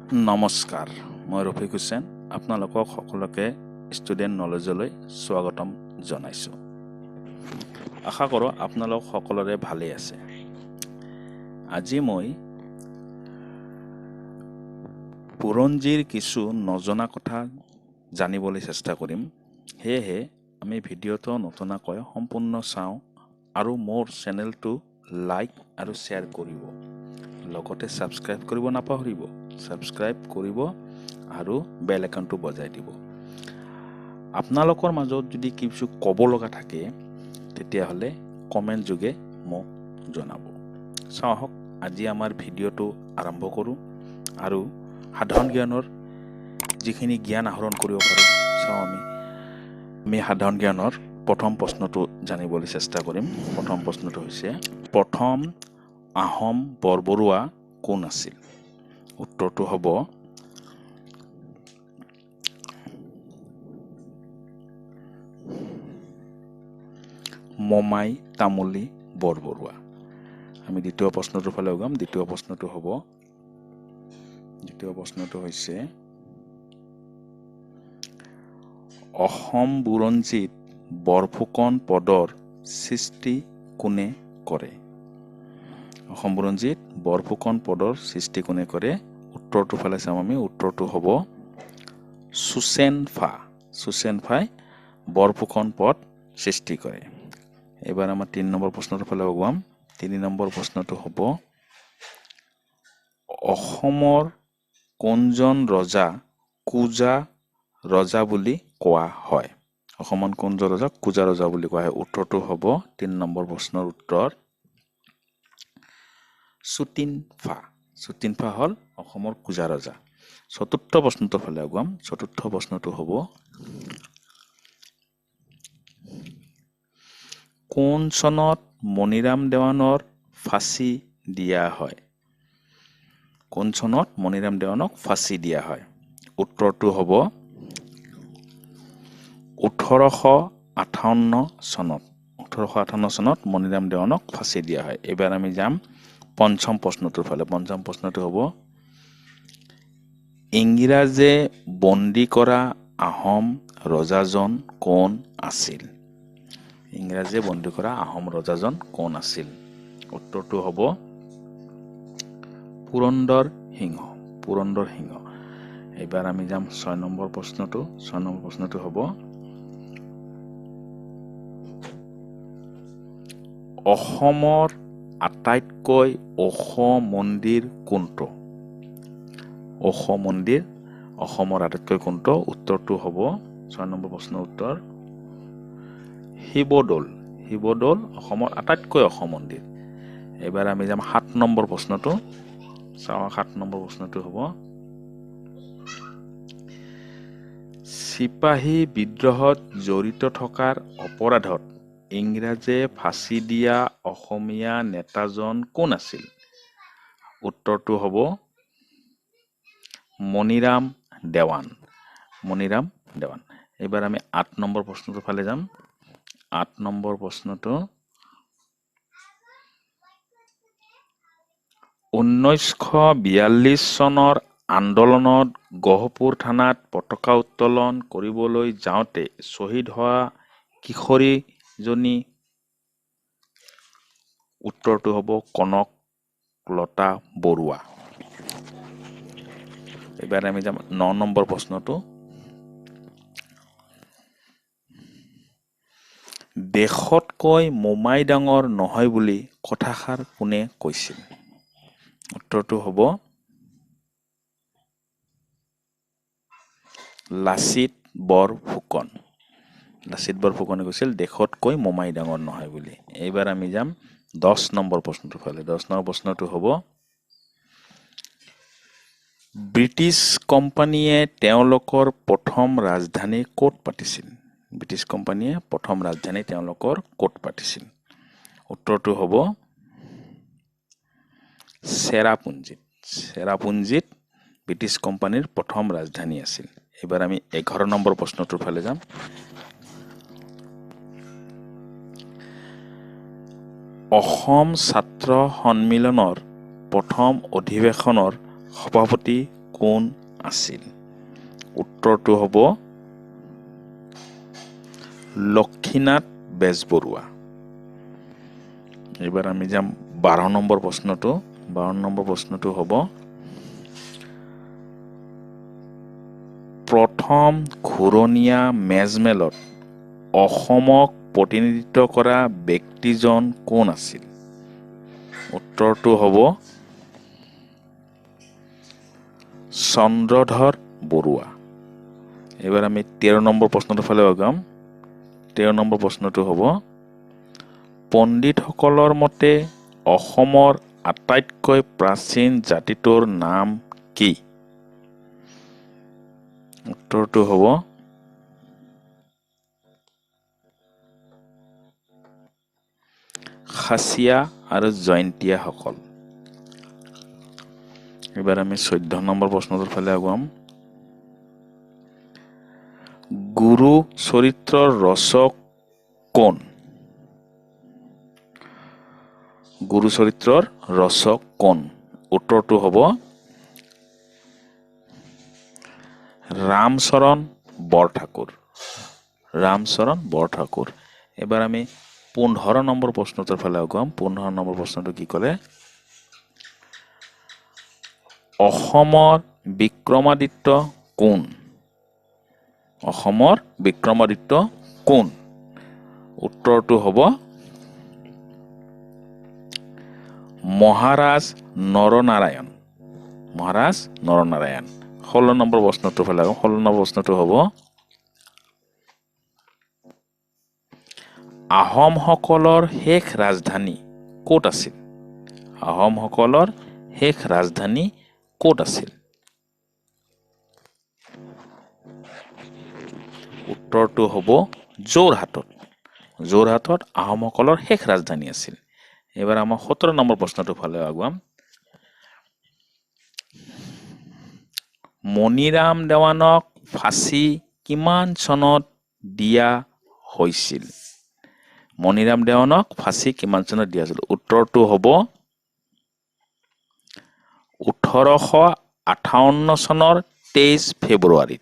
নমস্কাৰ, মই ৰফিক হুছেইন আপোনালোকক সকলোকে ষ্টুডেণ্ট নলেজলৈ স্বাগতম জনাইছোঁ। আশা কৰোঁ আপোনালোক সকলোৰে ভালেই আছে। আজি মই বুৰঞ্জীৰ কিছু নজনা কথা জানিবলৈ চেষ্টা কৰিম। সেয়েহে আমি ভিডিঅ'টো নতুনকৈ সম্পূৰ্ণ চাওঁ আৰু মোৰ চেনেলটো লাইক আৰু শ্বেয়াৰ কৰিব। লগতে ছাবস্ক্ৰাইব কৰিব নাপাহৰিব। ছাবস্ক্ৰাইব কৰিব আৰু বেল আইকনটো বজাই দিব। আপোনালোকৰ মাজত যদি কিছু ক'ব লগা থাকে তেতিয়াহ'লে কমেণ্ট যোগে মোক জনাব। চাওক, আজি আমাৰ ভিডিঅ'টো আৰম্ভ কৰোঁ আৰু সাধাৰণ জ্ঞানৰ যিখিনি জ্ঞান আহৰণ কৰিব পাৰোঁ চাওঁ। আমি সাধাৰণ জ্ঞানৰ প্ৰথম প্ৰশ্নটো জানিবলৈ চেষ্টা কৰিম। প্ৰথম প্ৰশ্নটো হৈছে, প্ৰথম আহোম বৰবৰুৱা কোন আছিল? উত্তৰটো হ'ব মমাই তামুলী বৰবৰুৱা। আমি দ্বিতীয় প্ৰশ্নটোৰ ফালে যাম। দ্বিতীয় প্ৰশ্নটো হৈছে, অসম বুৰঞ্জীত বৰফুকন পদৰ সৃষ্টি কোনে কৰে? অসম বুৰঞ্জীত বৰফুকন পদৰ সৃষ্টি কোনে কৰে? উত্তৰটোৰ ফালে চাম আমি। উত্তৰটো হ'ব সুচেনফাই বৰফুকন পদ সৃষ্টি কৰে। এইবাৰ আমাৰ ৩ নম্বৰ প্ৰশ্নটোৰ ফালে যাম। ৩ নম্বৰ প্ৰশ্নটো হ'ব, অসমৰ কোনজন ৰজা কুজা ৰজা বুলি কোৱা হয়? অসমৰ কোনজন ৰজা কুজা ৰজা বুলি কোৱা হয়? উত্তৰটো হ'ব ৩ নম্বৰ প্ৰশ্নৰ উত্তৰ সুতিনফা হ'ল অসমৰ কুজা ৰজা। চতুৰ্থ প্ৰশ্নটোৰ ফালে আগুৱাম। চতুৰ্থ প্ৰশ্নটো হ'ব, কোন চনত মণিৰাম দেৱানৰ ফাঁচি দিয়া হয়? কোন চনত মণিৰাম দেৱানক ফাঁচি দিয়া হয়? উত্তৰটো হ'ব 1858 চনত। 1858 চনত মণিৰাম দেৱানক ফাঁচি দিয়া হয়। এইবাৰ আমি যাম পঞ্চম প্ৰশ্নটোৰ ফালে। পঞ্চম প্ৰশ্নটো হ'ব, ইংৰাজে বন্দী কৰা আহোম ৰজাজন কোন আছিল? ইংৰাজে বন্দী কৰা আহোম ৰজাজন কোন আছিল? উত্তৰটো হ'ব পুৰন্দৰ সিংহ। এইবাৰ আমি যাম ৬ নম্বৰ প্ৰশ্নটো। ৬ নম্বৰ প্ৰশ্নটো হ'ব, অসমৰ আটাইতকৈ ওখ মন্দিৰ কোনটো? অসমৰ আটাইতকৈ কোনটো? উত্তৰটো হ'ব ৬ নম্বৰ প্ৰশ্নৰ উত্তৰ শিৱদৌল অসমৰ আটাইতকৈ ওখ মন্দিৰ। এইবাৰ আমি যাম ৭ নম্বৰ প্ৰশ্নটো। চাওঁ, ৭ নম্বৰ প্ৰশ্নটো হ'ব, চিপাহী বিদ্ৰোহত জড়িত থকাৰ অপৰাধত ইংৰাজে ফাঁচি দিয়া অসমীয়া নেতাজন কোন আছিল? উত্তৰটো হ'ব মণিৰাম দেৱান। এইবাৰ আমি ৮ নম্বৰ প্ৰশ্নটোৰ ফালে যাম। ৮ নম্বৰ প্ৰশ্নটো, 1942 চনৰ আন্দোলনত গহপুৰ থানাত পতাকা উত্তোলন কৰিবলৈ যাওঁতে শ্বহীদ হোৱা কিশোৰীজনী? উত্তৰটো হ'ব কনকলতা বৰুৱা। এইবাৰ আমি যাম ৯ নম্বৰ প্ৰশ্নটো, দেশতকৈ মোমাই ডাঙৰ নহয় বুলি কথাষাৰ কোনে কৈছিল? উত্তৰটো হ'ব লাচিত বৰফুকনে কৈছিল দেশতকৈ মোমাই ডাঙৰ নহয় বুলি। এইবাৰ আমি যাম ১০ নম্বৰ প্ৰশ্নটোৰ ফালে। ১০ নম্বৰ প্ৰশ্নটো হ'ব, ব্ৰিটিছ কোম্পানীয়ে তেওঁলোকৰ প্ৰথম ৰাজধানী ক'ত পাতিছিল? উত্তৰটো হ'ব চেৰাপুঞ্জীত ব্ৰিটিছ কোম্পানীৰ প্ৰথম ৰাজধানী আছিল। এইবাৰ আমি ১১ নম্বৰ প্ৰশ্নটোৰ ফালে যাম। অসম ছাত্ৰ সন্মিলনৰ প্ৰথম অধিৱেশনৰ সভাপতি কোন আছিল উত্তৰটো হ'ব লক্ষীনাথ বেজবৰুৱা এবাৰ আমি যাম 12 নম্বৰ প্ৰশ্নটো 12 নম্বৰ প্ৰশ্নটো হ'ব প্ৰথম ঘূৰণীয়া মেজমেলত অসমক প্ৰতিনিধিত্ব কৰা ব্যক্তিজন কোন আছিল উত্তৰটো হ'ব চন্দ্ৰধৰ বৰুৱা এবাৰ আমি 13 নম্বৰ প্ৰশ্নটোৰ ফালে আগাম 13 নম্বৰ প্ৰশ্নটো হ'ব পণ্ডিতসকলৰ মতে অসমৰ আটাইতকৈ প্ৰাচীন জাতিটোৰ নাম কি উত্তৰটো হ'ব খাচীয়া আৰু জয়ন্তীয়াসকল এবাৰ আমি 14 নম্বৰ প্ৰশ্নটোৰ ফালে আগুৱাম গুৰু চৰিত্ৰৰ ৰচক কোন গুৰু চৰিত্ৰৰ ৰচক কোন উত্তৰটো হ'ব ৰামচৰণ বৰঠাকুৰ এবাৰ আমি 15 নম্বৰ প্ৰশ্নটোৰ ফালে আগুৱাম 15 নম্বৰ প্ৰশ্নটো কি ক'লে অসমৰ বিক্ৰমাদিত্য কোন অসমৰ বিক্ৰমাদিত্য কোন উত্তৰটো হ'ব মহাৰাজ নৰনাৰায়ণ 16 নম্বৰ প্ৰশ্নটোৰ ফালে 16 নম্বৰ প্ৰশ্নটো হ'ব আহোমসকলৰ শেষ ৰাজধানী ক'ত আছিল আহোমসকলৰ শেষ ৰাজধানী ক'ত আছিল উত্তৰটো হ'ব যোৰহাটত আহোমসকলৰ শেষ ৰাজধানী আছিল এবাৰ আমাৰ 17 নম্বৰ প্ৰশ্নটো ফালে আগুৱাম মণিৰাম দেৱানক ফাঁচী কিমান চনত দিয়া হৈছিল মণিৰাম দেৱানক ফাঁচী কিমান চনত দিয়া হৈছিল উত্তৰটো হ'ব 1858 চনৰ 23 ফেব্ৰুৱাৰীত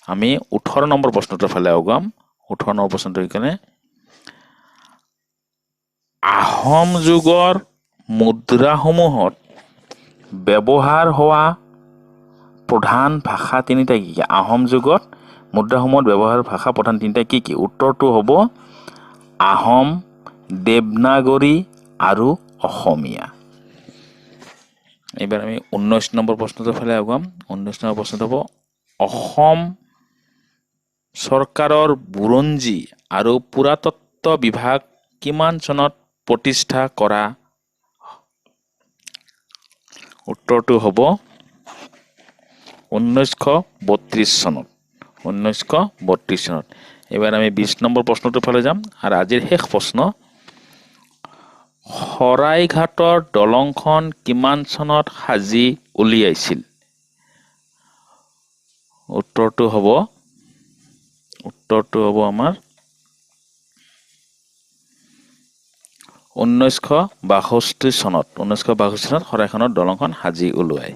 আমি 18 নম্বৰ প্ৰশ্নটোৰ ফালে আগুৱাম 18 নম্বৰ প্ৰশ্নটো এখানে আহোম যুগৰ মুদ্ৰাসমূহত ব্যৱহাৰ হোৱা প্ৰধান ভাষা তিনিটা কি আহোম যুগত মুদ্ৰাসমূহত ব্যৱহাৰ ভাষা প্ৰধান তিনিটা কি কি উত্তৰটো হ'ব আহোম দেৱনাগৰী আৰু অসমীয়া এবাৰ আমি 19 নম্বৰ প্ৰশ্নটোৰ ফালে আগুৱাম 19 নম্বৰ প্ৰশ্নটো হ'ব অসম চৰকাৰৰ বুৰঞ্জী আৰু পুৰাতত্ত্ব বিভাগ কিমান চনত প্ৰতিষ্ঠা কৰা উত্তৰটো হ'ব 1932 চনত এবাৰ আমি 20 নম্বৰ প্ৰশ্নটোৰ ফালে যাম আৰু আজিৰ শেষ প্ৰশ্ন শৰাইঘাটৰ দলংখন কিমান চনত সাজি উলিয়াইছিল উত্তৰটো হ'ব আমাৰ 1962 চনত শৰাইঘাটৰ দলংখন সাজি উলিয়ায়